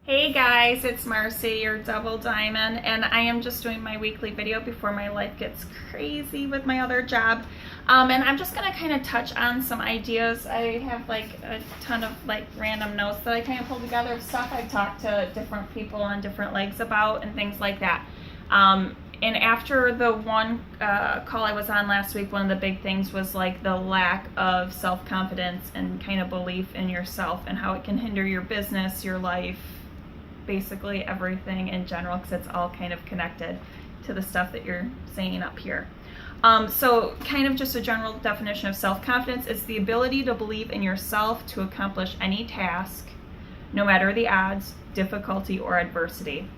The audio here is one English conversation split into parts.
Hey guys, it's Marcy, your double diamond, and I am just doing my weekly video before my life gets crazy with my other job. And I'm just gonna kind of touch on some ideas. I have like a ton of like random notes that I kind of pulled together of stuff I've talked to different people on different legs about and things like that. And after the one call I was on last week, one of the big things was like the lack of self-confidence and kind of belief in yourself and how it can hinder your business, your life, basically everything in general, because it's all kind of connected to the stuff that you're saying up here. So kind of just a general definition of self-confidence is the ability to believe in yourself to accomplish any task, no matter the odds, difficulty, or adversity.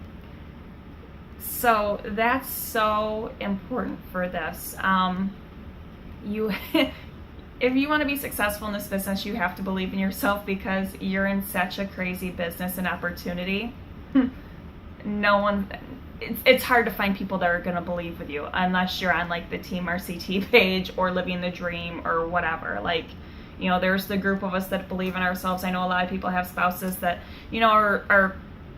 So that's so important for this. You if you want to be successful in this business, you have to believe in yourself because you're in such a crazy business and opportunity. No one, it's hard to find people that are going to believe with you unless you're on like the Team RCT page or Living the Dream or whatever. Like, there's the group of us that believe in ourselves. I know a lot of people have spouses that, are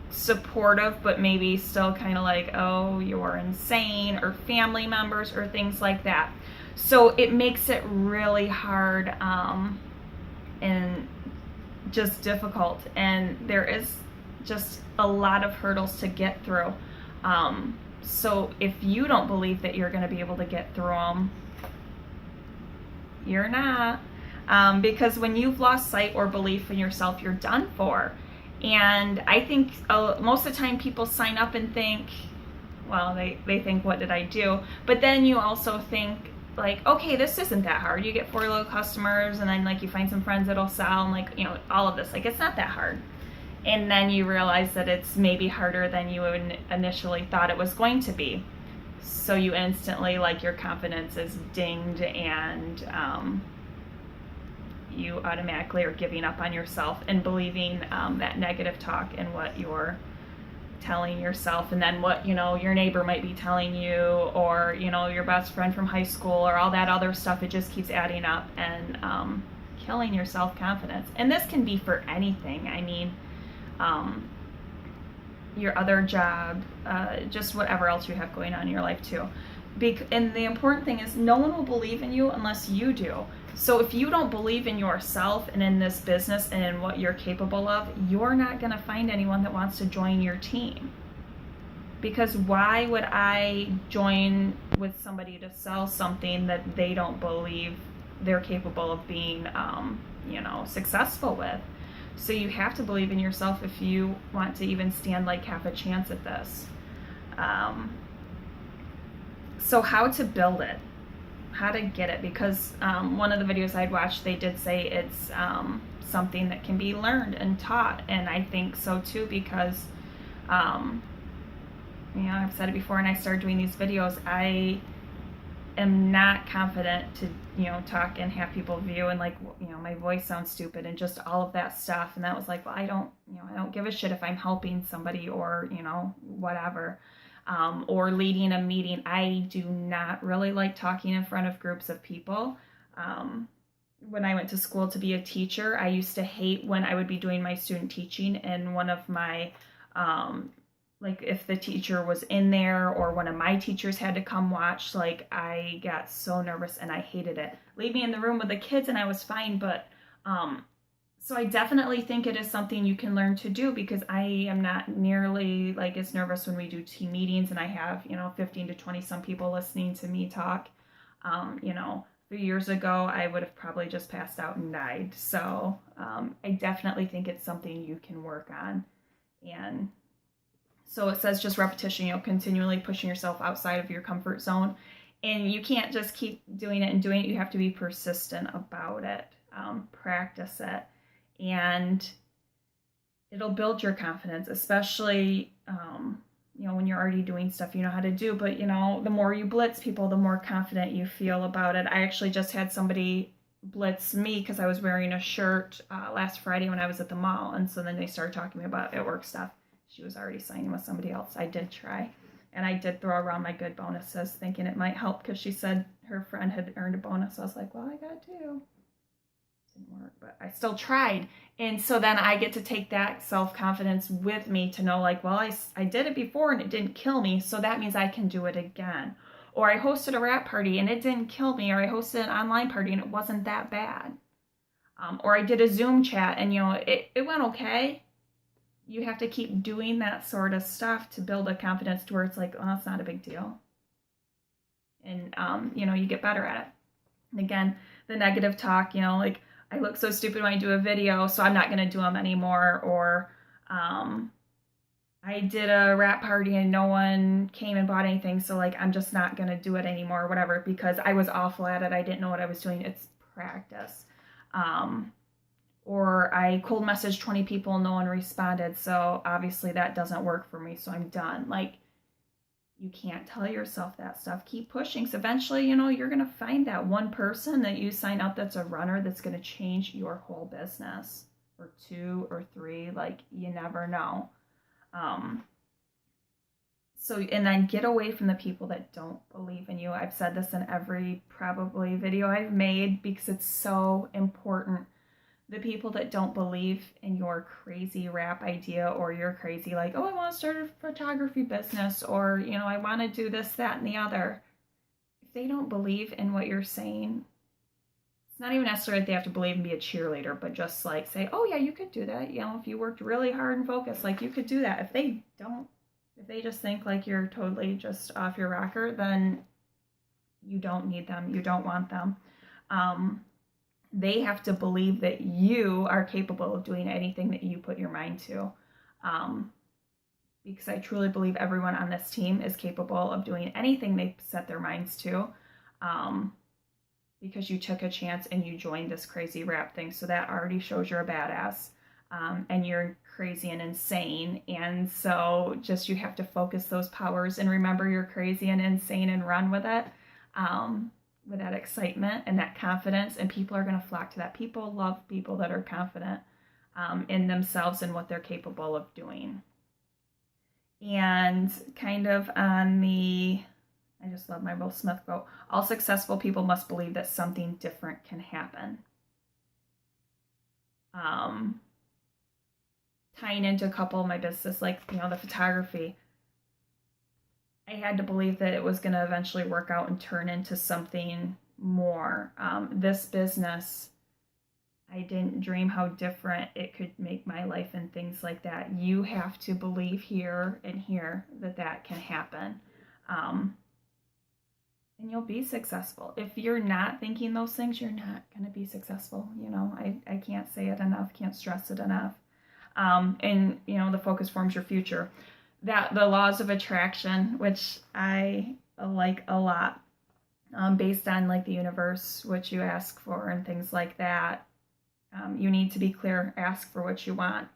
supportive, but maybe still kind of like, oh, you're insane, or family members or things like that. So it makes it really hard and just difficult. And there is just a lot of hurdles to get through. So if you don't believe that you're going to be able to get through them, you're not. Because when you've lost sight or belief in yourself, you're done for. And I think most of the time people sign up and think, well, they think, what did I do? But then you also think, like, okay, this isn't that hard. You get 4 loyal customers, and then like you find some friends that'll sell, and like, all of this, like, it's not that hard. And then you realize that it's maybe harder than you initially thought it was going to be. So you instantly, like, your confidence is dinged, and you automatically are giving up on yourself and believing that negative talk and what you're telling yourself, and then what your neighbor might be telling you, or your best friend from high school, or all that other stuff. It just keeps adding up and killing your self-confidence. And this can be for anything. I mean, your other job, just whatever else you have going on in your life too. And the important thing is, no one will believe in you unless you do. So if you don't believe in yourself and in this business and in what you're capable of, you're not going to find anyone that wants to join your team. Because why would I join with somebody to sell something that they don't believe they're capable of being, successful with? So you have to believe in yourself if you want to even stand like half a chance at this. So how to build it, how to get it, because one of the videos I'd watched, they did say it's something that can be learned and taught, and I think so too, because I've said it before, and I started doing these videos, I am not confident to talk and have people view, and like my voice sounds stupid and just all of that stuff. And that was like, well, I don't give a shit if I'm helping somebody or whatever. Or leading a meeting. I do not really like talking in front of groups of people. When I went to school to be a teacher, I used to hate when I would be doing my student teaching, and one of my, like if the teacher was in there or one of my teachers had to come watch, like I got so nervous and I hated it. Leave me in the room with the kids and I was fine, but so I definitely think it is something you can learn to do, because I am not nearly like as nervous when we do team meetings and I have, 15 to 20 some people listening to me talk. 3 years ago, I would have probably just passed out and died. So I definitely think it's something you can work on. And so it says just repetition, continually pushing yourself outside of your comfort zone. And you can't just keep doing it and doing it. You have to be persistent about it, practice it. And it'll build your confidence, especially, when you're already doing stuff you know how to do. But, the more you blitz people, the more confident you feel about it. I actually just had somebody blitz me because I was wearing a shirt last Friday when I was at the mall. And so then they started talking to me about at work stuff. She was already signing with somebody else. I did try. And I did throw around my good bonuses thinking it might help, because she said her friend had earned a bonus. I was like, well, I got two. didn't work, but I still tried. And so then I get to take that self-confidence with me to know like, well, I did it before and it didn't kill me, so that means I can do it again. Or I hosted a rap party and it didn't kill me, or I hosted an online party and it wasn't that bad. Or I did a Zoom chat and, it went okay. You have to keep doing that sort of stuff to build a confidence to where it's like, oh, that's not a big deal. And, you get better at it. And again, the negative talk, like, I look so stupid when I do a video, so I'm not going to do them anymore. Or I did a rap party and no one came and bought anything, so, like, I'm just not going to do it anymore or whatever because I was awful at it. I didn't know what I was doing. It's practice. Or I cold messaged 20 people and no one responded, so obviously that doesn't work for me, so I'm done. Like, you can't tell yourself that stuff. Keep pushing. So eventually, you're going to find that one person that you sign up that's a runner that's going to change your whole business, or 2 or 3. Like, you never know. And then get away from the people that don't believe in you. I've said this in every probably video I've made because it's so important. The people that don't believe in your crazy rap idea, or you're crazy like, oh, I want to start a photography business, or, I want to do this, that, and the other. If they don't believe in what you're saying, it's not even necessarily that they have to believe and be a cheerleader, but just like say, oh yeah, you could do that. If you worked really hard and focused, like, you could do that. If they just think like you're totally just off your rocker, then you don't need them. You don't want them. They have to believe that you are capable of doing anything that you put your mind to. Because I truly believe everyone on this team is capable of doing anything they set their minds to. Because you took a chance and you joined this crazy rap thing. So that already shows you're a badass. And you're crazy and insane. And so just you have to focus those powers and remember you're crazy and insane and run with it. With that excitement and that confidence, and people are going to flock to that. People love people that are confident in themselves and what they're capable of doing. And kind of on I just love my Will Smith quote, all successful people must believe that something different can happen. Tying into a couple of my business, like, the photography, I had to believe that it was going to eventually work out and turn into something more. This business, I didn't dream how different it could make my life and things like that. You have to believe here and here that can happen. And you'll be successful. If you're not thinking those things, you're not going to be successful. I can't say it enough, can't stress it enough. And, the focus forms your future. That the laws of attraction, which I like a lot, based on like the universe, what you ask for and things like that. You need to be clear, ask for what you want.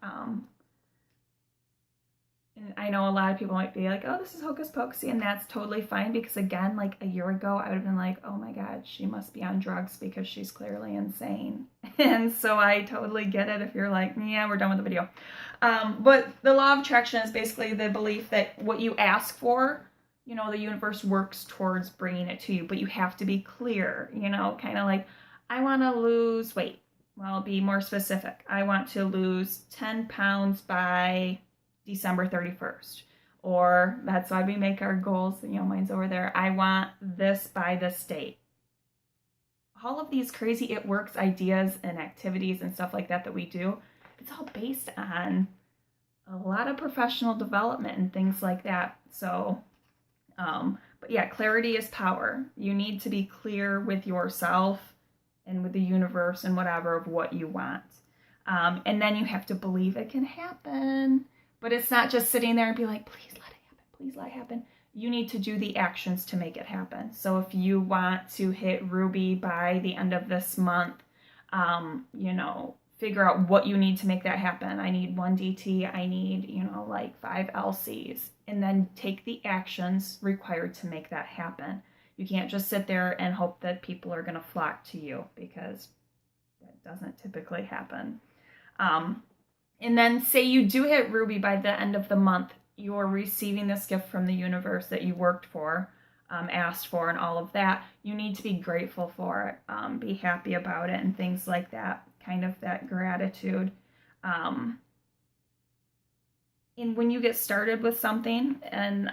And I know a lot of people might be like, oh, this is hocus pocusy, and that's totally fine because again, like a year ago, I would have been like, oh my God, she must be on drugs because she's clearly insane. And so I totally get it if you're like, yeah, we're done with the video. But the law of attraction is basically the belief that what you ask for, the universe works towards bringing it to you, but you have to be clear, kind of like, I want to lose weight. Well, be more specific. I want to lose 10 pounds by December 31st. Or that's why we make our goals. Mine's over there. I want this by this date. All of these crazy it works ideas and activities and stuff like that we do, it's all based on a lot of professional development and things like that. So, but yeah, clarity is power. You need to be clear with yourself and with the universe and whatever of what you want. And then you have to believe it can happen. But it's not just sitting there and be like, please let it happen, please let it happen. You need to do the actions to make it happen. So if you want to hit Ruby by the end of this month, figure out what you need to make that happen. I need 1 DT, I need, like 5 LCs. And then take the actions required to make that happen. You can't just sit there and hope that people are going to flock to you because that doesn't typically happen. And then say you do hit Ruby by the end of the month, you're receiving this gift from the universe that you worked for. asked for and all of that, you need to be grateful for it, be happy about it and things like that, kind of that gratitude. And when you get started with something and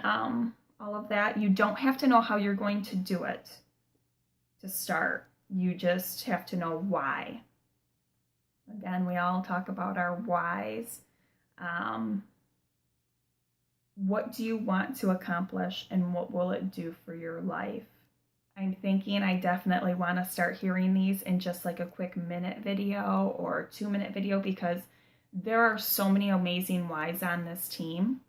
all of that, you don't have to know how you're going to do it to start. You just have to know why. Again, we all talk about our whys. What do you want to accomplish and what will it do for your life? I'm thinking I definitely want to start hearing these in just like a quick minute video or 2-minute video, because there are so many amazing whys on this team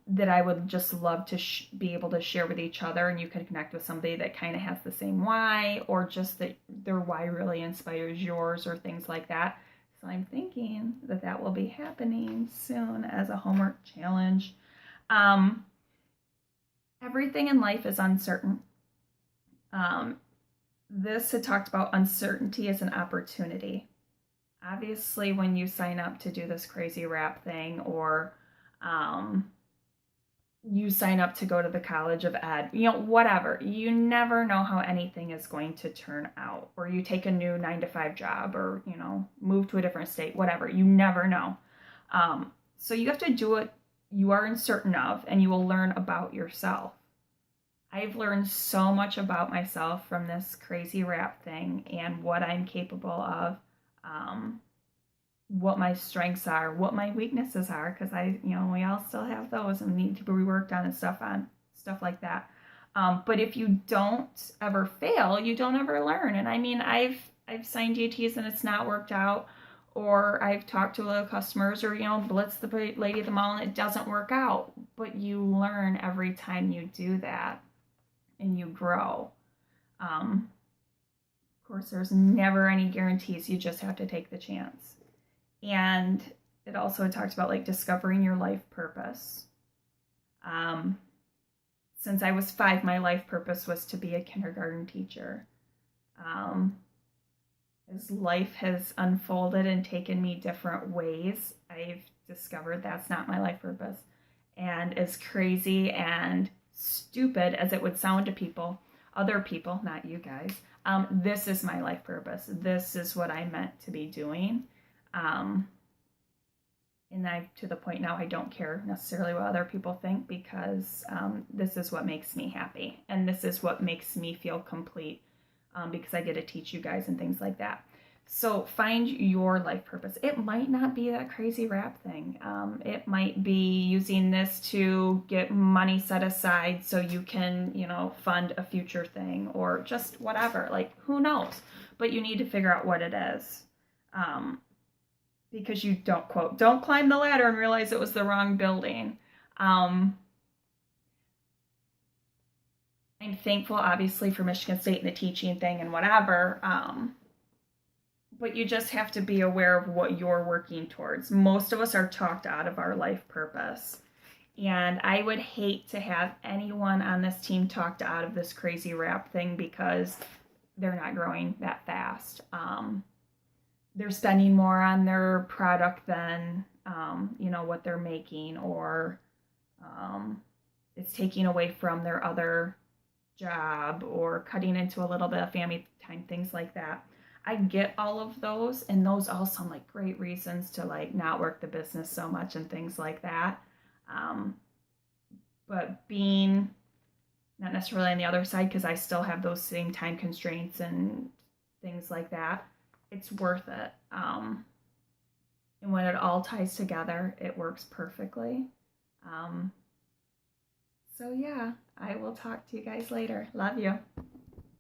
that I would just love to be able to share with each other, and you can connect with somebody that kind of has the same why, or just that their why really inspires yours or things like that. So I'm thinking that that will be happening soon as a homework challenge. Everything in life is uncertain. This had talked about uncertainty as an opportunity. Obviously, when you sign up to do this crazy wrap thing, or you sign up to go to the College of Ed, whatever, you never know how anything is going to turn out. Or you take a new 9-to-5 job, or, move to a different state, whatever, you never know. So you have to do what you are uncertain of, and you will learn about yourself. I've learned so much about myself from this crazy wrap thing and what I'm capable of, what my strengths are, what my weaknesses are, because we all still have those and need to be worked on and stuff like that. But if you don't ever fail, you don't ever learn. And I mean, I've signed UTs and it's not worked out, or I've talked to a lot of customers, or blitz the lady at the mall and it doesn't work out. But you learn every time you do that, and you grow. Of course, there's never any guarantees. You just have to take the chance. And it also talks about like discovering your life purpose. Since I was 5, my life purpose was to be a kindergarten teacher. As life has unfolded and taken me different ways, I've discovered that's not my life purpose. And as crazy and stupid as it would sound to other people, not you guys, this is my life purpose. This is what I meant to be doing. And to the point now, I don't care necessarily what other people think, because this is what makes me happy, and this is what makes me feel complete, because I get to teach you guys and things like that. So find your life purpose. It might not be that crazy wrap thing. It might be using this to get money set aside so you can, fund a future thing, or just whatever. Like, who knows? But you need to figure out what it is. Because you don't climb the ladder and realize it was the wrong building. I'm thankful, obviously, for Michigan State and the teaching thing and whatever. But you just have to be aware of what you're working towards. Most of us are talked out of our life purpose. And I would hate to have anyone on this team talked out of this crazy wrap thing because they're not growing that fast. They're spending more on their product than, what they're making, or it's taking away from their other job, or cutting into a little bit of family time, things like that. I get all of those, and those all sound like great reasons to like not work the business so much and things like that. But being not necessarily on the other side, because I still have those same time constraints and things like that, it's worth it. And when it all ties together, it works perfectly. So yeah, I will talk to you guys later. Love you.